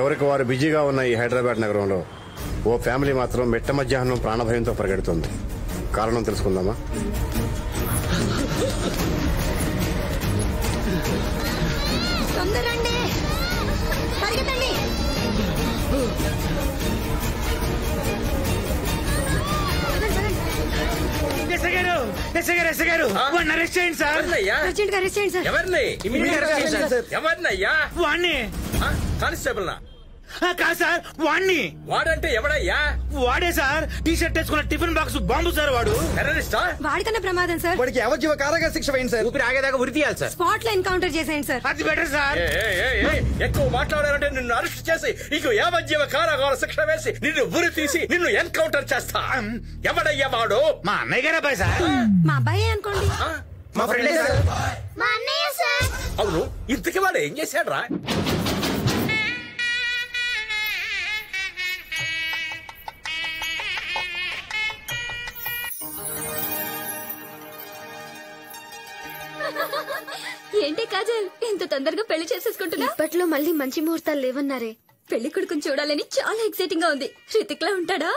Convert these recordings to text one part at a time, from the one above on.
ఎవరికి వారు బిజీగా ఉన్న ఈ హైదరాబాద్ నగరంలో ఓ ఫ్యామిలీ మాత్రం మిట్ట మధ్యాహ్నం ప్రాణభయంతో పరిగెడుతుంది. కారణం తెలుసుకుందామా? కానిస్టేబుల్ కాదు సార్, వాణ్ణి. వాడంటే ఎవడయ్యా? వాడే సార్, టీ షర్ట్ వేసుకున్న టిఫిన్ బాక్స్ బాంబు సార్. వాడు టెర్రరిస్టా? వాడికన్నా ప్రమాదం సార్. వాడికి యావజ్జీవ కారాగార శిక్ష వేయండి సార్. ఊపిరి ఆగేదాకా ఉరి తీయాలి సార్. స్పాట్ లో ఎన్కౌంటర్ చేసేయండి సార్. అది బెటర్ సార్. ఎక్కువ మాట్లాడారంటే నిన్ను అరెస్ట్ చేసి నీకు యావజ్జీవ కారాగార శిక్ష వేసి నిన్ను ఉరి తీసి నిన్ను ఎన్కౌంటర్ చేస్తా. ఎవడయ్యా వాడు? మా అన్నయ్య గారు అబ్బాయి సార్. మా అబ్బాయి అనుకోండి. మా ఫ్రెండే సార్. మా అన్నయ్య సార్. అవును, ఇంతకి వాడు ఏం చేశాడు రా? ఏంటి కాజల్, ఇంత తొందరగా పెళ్లి చేసేసుకుంటున్నా? ఇప్పట్లో మళ్ళీ మంచి ముహూర్తాలు లేవన్నారే. పెళ్లి కొడుకుని చూడాలని చాలా ఎక్సైటింగ్ గా ఉంది. హృతిక్ లా ఉంటాడా?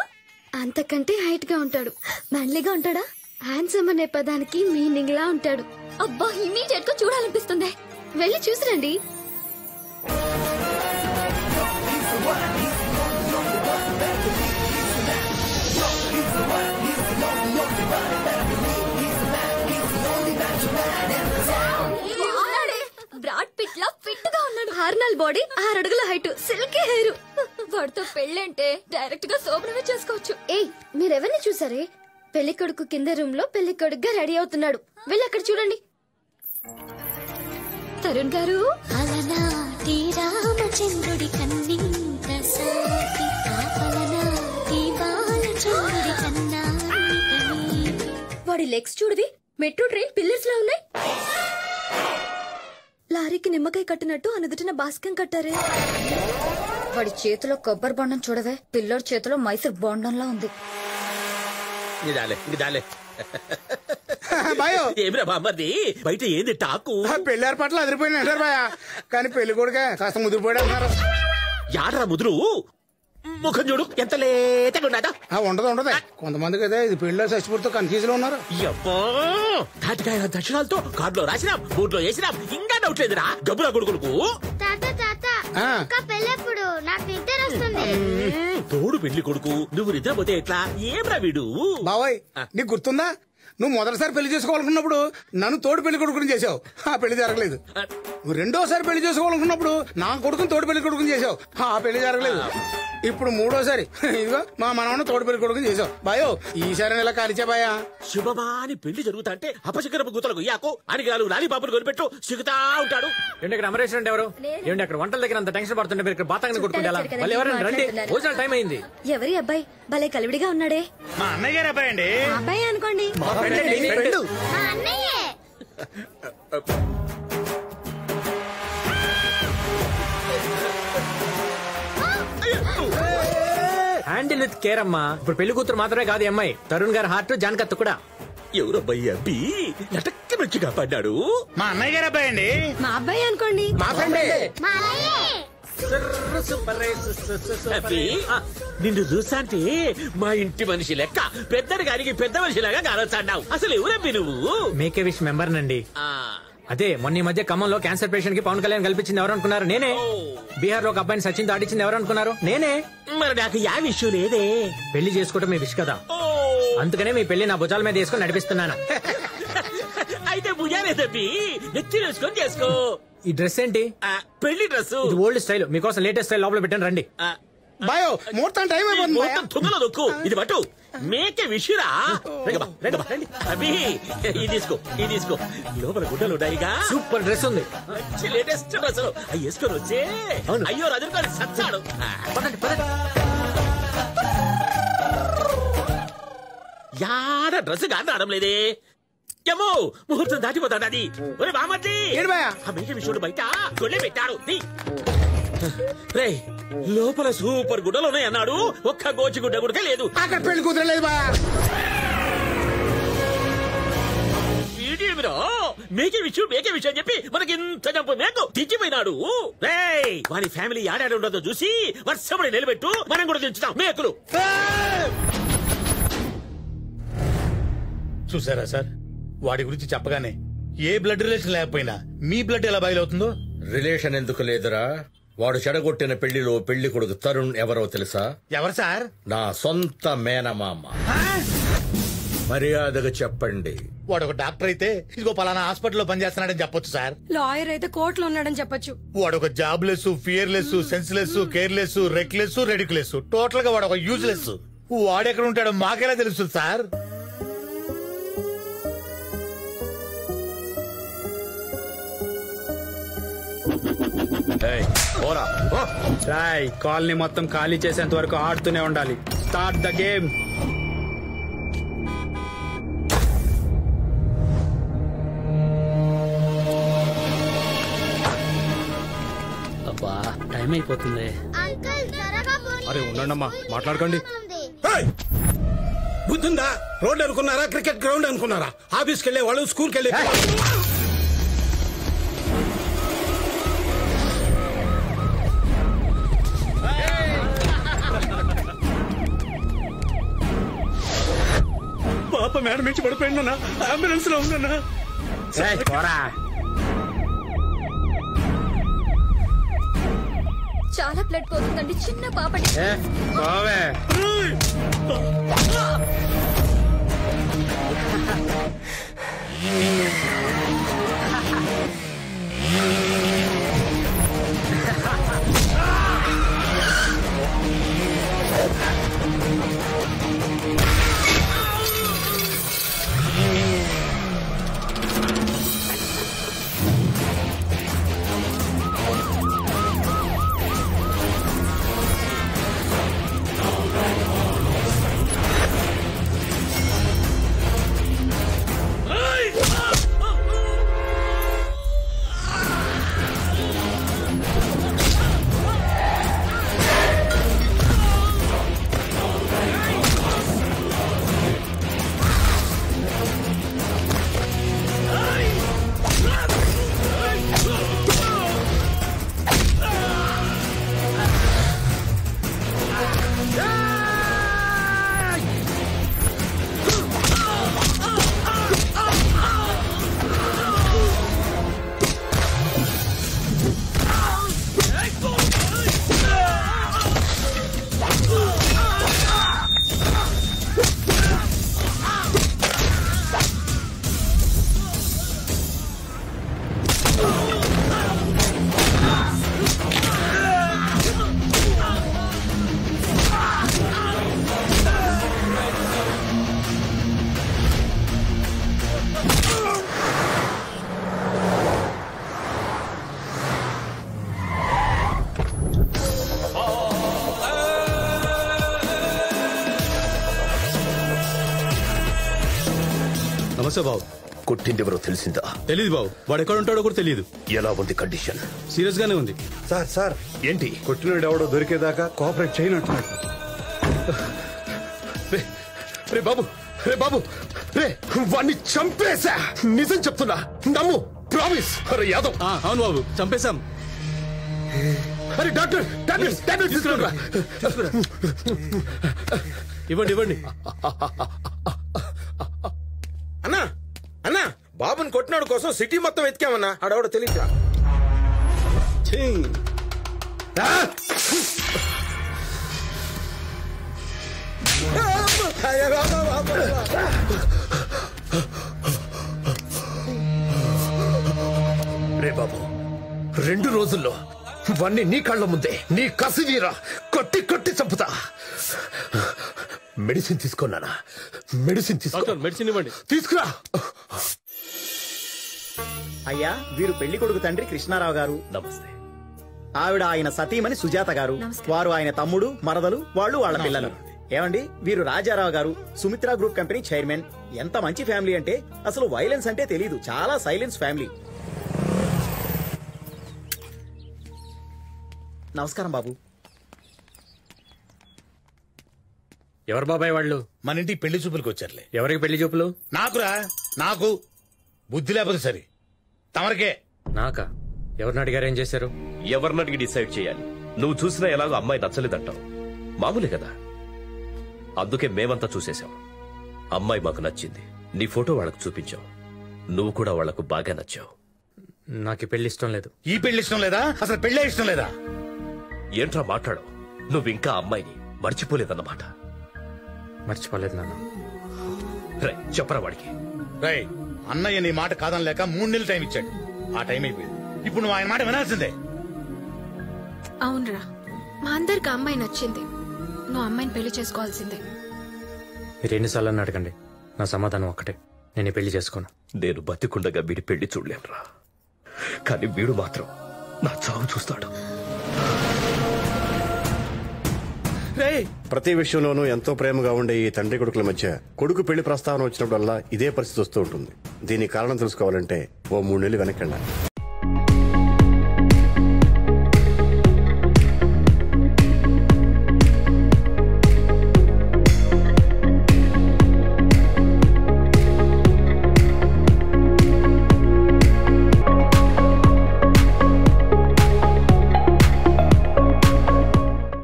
అంతకంటే హైట్ గా ఉంటాడు. మ్యాన్లీగా ఉంటాడా? హ్యాండ్సమ్ అనే పదానికి మీనింగ్ లా ఉంటాడు. అబ్బా, ఇమీడియట్ గా చూడాలనిపిస్తుంది. వెళ్ళి చూసిరండి. బ్రాడ్ పిట్ లా ఫిట్ గా ఉన్నాడు. హార్నల్ బాడీ, 6 అడుగుల హైట్, సిల్కీ హెయిర్. వాడితో పెళ్ళంటే డైరెక్ట్ గా శోభనమే చేసుకోవచ్చు. ఏయ్, మీరెవరిని చూసారే? పెళ్లి కొడుకు కింద రూమ్ లో పెళ్లి కొడుకుగా రెడీ అవుతున్నాడు. వెళ్ళి అక్కడ చూడండి. తరుణ్ గారు, అలనాటి రామచంద్రుడి కన్నింత సాటి ఆపలనాటి బాలచంద్రుడి కన్నా. వాడి లెగ్స్ చూడవి, మెట్రో ట్రైన్ పిల్లర్స్ లా ఉన్నాయి. లారీకి నిమ్మకాయ కట్టినట్టు అనుదుటిన బాస్కం కట్టారే. వాడి చేతిలో కొబ్బరి బొండం చూడవే, పిల్లోడి చేతిలో మైసూర్ బొండంలా ఉంది. ఏమిరా బామ్మది, బయట ఏంది టాకు? పెళ్లి ఏర్పాట్లు అదిరిపోయినాయి అంటారు బాయ్. కానీ పెళ్లి కొడుకే కాస్త ముదిరిపోయాడు అంటున్నారు. యాడ్రా ముదురు? ముఖం చూడు ఎంత లేతగా ఉన్నదా? ఉండదు. కొంతమందికి అయితే ఇది పెళ్లి చచ్చిపోతే కన్ఫ్యూజ్ లో ఉన్నారు. తాటికాయ దక్షిణాలతో కార్డులో రాసినాం, బోర్డులో వేసినాం, ఇంకా డౌట్ లేదురా. గబ్బురా కొడుకు. పెళ్ళప్పుడు నాకు నిద్ర వస్తుంది. తోడు పెళ్లి కొడుకు, నువ్వు నిద్రపోతే ఎట్లా? ఏమ్రా వీడు? బాబాయ్, నీకు గుర్తుందా? నువ్వు మొదటిసారి పెళ్లి చేసుకోవాలనుకున్నప్పుడు నన్ను తోడు పెళ్లి కొడుకుని చేసావు. ఆ పెళ్లి జరగలేదు. నువ్వు రెండోసారి పెళ్లి చేసుకోవాలనుకున్నప్పుడు నా కొడుకుని తోడు పెళ్లి కొడుకుని చేసావు. ఆ పెళ్లి జరగలేదు. ఇప్పుడు మూడోసారి ఇదిగో మా మనవన్న తోడు పెళ్లి కొడుకుని చేసావు. బాయో, ఈసారి ఇలా కాలిచా బాయా. శుభమాని పెళ్లి జరుగుతా అంటే అపశకరపు గుతలకు యాకో అని నాలుగు లాలి పాపలు కొనిపెట్టు సిగుతా ఉంటాడు. ఏంటి ఇక్కడ అమరేష్ అంటే ఎవరు? ఏంటి అక్కడ వంటల దగ్గర అంత టెన్షన్ పడుతుంటే మీరు ఇక్కడ బాతాంగని కొట్టుకుంటే వాళ్ళు ఎవరైనా రండి, భోజనాలు టైం అయింది. ఎవరి అబ్బాయి భలే కలివిడిగా ఉన్నాడే? మా అన్నయ్య గారు అబ్బాయి అండి. అబ్బాయి అనుకోండి. హ్యాండిల్ విత్ కేర్ అమ్మా. ఇప్పుడు పెళ్లి కూతురు మాత్రమే కాదు అమ్మాయి, తరుణ్ గారి హార్ట్ జానకత్త కూడా. ఎవరబ్బాయి అబ్బి లటక్కి వచ్చి కాపాడ్డాడు? మా అన్నయ్య గారు అబ్బాయి అండి. మా అబ్బాయి అనుకోండి. మా ఫ్రెండే. నిన్ను చూసాంటే మా ఇంటి మనిషి లెక్క పెద్దడి గారికి పెద్ద మనిషిలాగా కానొచ్చాడావు. అసలు ఎవరబ్బి నువ్వు? మేకే విష్ మెంబర్ నండి. అదే మొన్న ఈ మధ్య ఖమ్మంలో క్యాన్సర్ పేషెంట్ కి పవన్ కళ్యాణ్ కల్పించింది ఎవరు అనుకున్నారు? నేనే. బీహార్ లో ఒక అబ్బాయిని సచిన్ తో ఆడించింది ఎవరు అనుకున్నారు? నేనే. మరి నాకు యా విషయం లేదే. పెళ్లి చేసుకోవటం మీ విష్ కదా, అందుకనే మీ పెళ్లి నా భుజాల మీద వేసుకొని నడిపిస్తున్నాను. అయితే భుజానే తప్పి నెత్తి వేసుకొని చేసుకో. ఈ డ్రెస్ ఏంటి? పెళ్లి డ్రెస్. ఇది ఓల్డ్ స్టైల్, మీకోసం లేటెస్ట్ స్టైల్ లోపల పెట్టాను, రండి. బాయో, ముహూర్తం టైం అయిపోతుంది. తుంగలో దొక్కు. ఇది పట్టు, మేకే విషురా. అభి ఇది తీసుకో, ఇది తీసుకో. లోపల గుడ్డలు ఉన్నాయిగా. సూపర్ డ్రెస్ ఉంది, మంచి లేటెస్ట్ డ్రెస్. అవి వేసుకొని వచ్చే అయ్యో రజుకొని సచ్చాడు. యాడ డ్రెస్ గాని రావడం లేదే. ఏమో ముహూర్తం దాటిపోతాడు. అది ఒరే బామర్ది, ఆ మేక విషుడు బయట గొల్లె పెట్టాడు. రే, లోపల సూపర్ గుడ్డలు ఉన్నాయి అన్నాడు, ఒక్క గోచి గుడ్డ కూడా లేదు. అక్కడ పెళ్లి కూతురలేదు బా. వీడియో మేకే విషయం చెప్పి మనకి ఇంత జంపు మేకు తెచ్చిపోయినాడు. రేయ్ వాడి ఫ్యామిలీ ఆడాడు ఉండదో చూసి వర్షపడి నిలబెట్టు, మనం కూడా తెచ్చుతాం మేకులు. చూసారా సార్, వాడి గురించి చెప్పగానే ఏ బ్లడ్ రిలేషన్ లేకపోయినా మీ బ్లడ్ ఎలా బయలవుతుందో. రిలేషన్ ఎందుకు లేదురా? వాడు చెడగొట్టిన పెళ్లిలో పెళ్లి కొడుకు తరుణ్ ఎవరో తెలుసా? ఎవరు సార్? నా సొంత మేనమామ. మర్యాదగా చెప్పండి. వాడు ఒక డాక్టర్ అయితే ఇదిగో పలానా హాస్పిటల్లో పనిచేస్తున్నాడని చెప్పొచ్చు సార్. లాయర్ అయితే కోర్టులో ఉన్నాడని చెప్పొచ్చు. వాడు ఒక job less, fearless, senseless, careless, reckless, ridiculous, total గా వాడు ఒక యూజ్లెస్. వాడెక్కడ ఉంటాడో మాకెలా తెలుస్తుంది సార్? కాలనీ మొత్తం ఖాళీ చేసేంత వరకు ఆడుతూనే ఉండాలి. Start the game. అబ్బా టైం అయిపోతుంది. అరే ఉండండమ్మా, మాట్లాడకండి. బుద్ధుందా? రోడ్ అనుకున్నారా, క్రికెట్ గ్రౌండ్ అనుకున్నారా? ఆఫీస్కి వెళ్ళే వాళ్ళు, స్కూల్కి వెళ్ళే పాప మేడం నుంచి పడిపోయిందన్నా, అంబులెన్స్ లో ఉందన్నా. చాలా బ్లడ్ పోతుందండి, చిన్న పాపడి. నమస్తే బాబు. కొట్టిందెవరో తెలిసిందా? తెలీదు బాబు, వాడు ఎక్కడ ఉంటాడో కూడా తెలియదు. ఎలా ఉంది కండిషన్? సీరియస్ గానే ఉంది. సార్ ఏంటి? కొట్టినోడు ఎవడో దొరికేదాకా కోఆపరేట్ చేయనట్టున్నాడు. రే బాబు, రే బాబు, రే వాణ్ణి చంపేశా. నిజం చెప్తున్నా, నమ్ము, ప్రామిస్. అరే యాదవ్. అవును బాబు, చంపేశాం. అరే డాక్టర్, టాబ్లెట్ తీసుకురా. ఇవ్వండి. అన్నా బాబుని కొట్టినాడు కోసం సిటీ మొత్తం వెతికామన్నా, ఆడవడో తెలియక. రే బాబు, 2 రోజుల్లో వాణ్ణి నీ కళ్ళ ముందే నీ కసివీరా కొట్టి చంపుతా. మెడిసిన్ తీసుకున్నానా? మెడిసిన్ ఇవ్వండి. తీసుకురా. అయ్యా, వీరు పెళ్లి కొడుకు తండ్రి కృష్ణారావు గారు. నమస్తే. ఆవిడ ఆయన సతీమణి సుజాత గారు. వారు ఆయన తమ్ముడు, మరదలు, వాళ్ళు వాళ్ళ పిల్లలు. ఏమండి, వీరు రాజారావు గారు, సుమిత్ర గ్రూప్ కంపెనీ చైర్మన్. ఎంత మంచి ఫ్యామిలీ అంటే అసలు వైలెన్స్ అంటే తెలీదు, చాలా సైలెన్స్ ఫ్యామిలీ. నమస్కారం బాబు. ఎవరు బాబాయ్ వాళ్ళు? మన ఇంటికి పెళ్లి చూపులకు వచ్చారులే. ఎవరికి పెళ్లి చూపులు? నాకు బుద్ధి లేకపోతే సరే. తమరికే. నాకా? ఎవరిని అడిగారు, ఏం చేశారు? ఎవరిని అడిగి డిసైడ్ చేయాలి? నువ్వు చూసినా ఎలాగో అమ్మాయి నచ్చలేదంటావు, మామూలే కదా. అందుకే మేమంతా చూసేశాం. అమ్మాయి మాకు నచ్చింది, నీ ఫోటో వాళ్ళకు చూపించావు. నువ్వు కూడా వాళ్లకు బాగా నచ్చావు. నాకు పెళ్లి ఇష్టం లేదు. ఈ పెళ్లి ఇష్టం లేదా? అసలు పెళ్ళే ఇష్టం లేదా? ఏంట్రా మాట్లాడవు? నువ్వు ఇంకా అమ్మాయిని మర్చిపోలేదన్నమాట. మర్చిపోలేదు నాన్న. రే చెప్పరా వాడికి. రై, అన్నయ్య నీ మాట కాదని లేక 3 నెలలు టైం ఇచ్చాడు. ఆ టైం అయిపోయింది. ఇప్పుడు నువ్వు ఆయన మాట వినాల్సిందే. అవునరా, మా అందరికి అమ్మాయి నచ్చింది. నువ్వు అమ్మాయిని పెళ్లి చేసుకోవాల్సిందే. మీరు ఎన్నిసార్లు అడగండి, నా సమాధానం ఒక్కటే, నేను ఈ పెళ్లి చేసుకోను. నేను బతికుండగా వీడి పెళ్లి చూడలేనురా, కానీ వీడు మాత్రం నా చావు చూస్తాడు. ప్రతి విషయంలోనూ ఎంతో ప్రేమగా ఉండే ఈ తండ్రి కొడుకుల మధ్య కొడుకు పెళ్లి ప్రస్తావన వచ్చినప్పుడల్లా ఇదే పరిస్థితి వస్తూ ఉంటుంది. దీనికి కారణం తెలుసుకోవాలంటే ఓ 3 నెలలు వెనక్కి వెళ్ళాలి.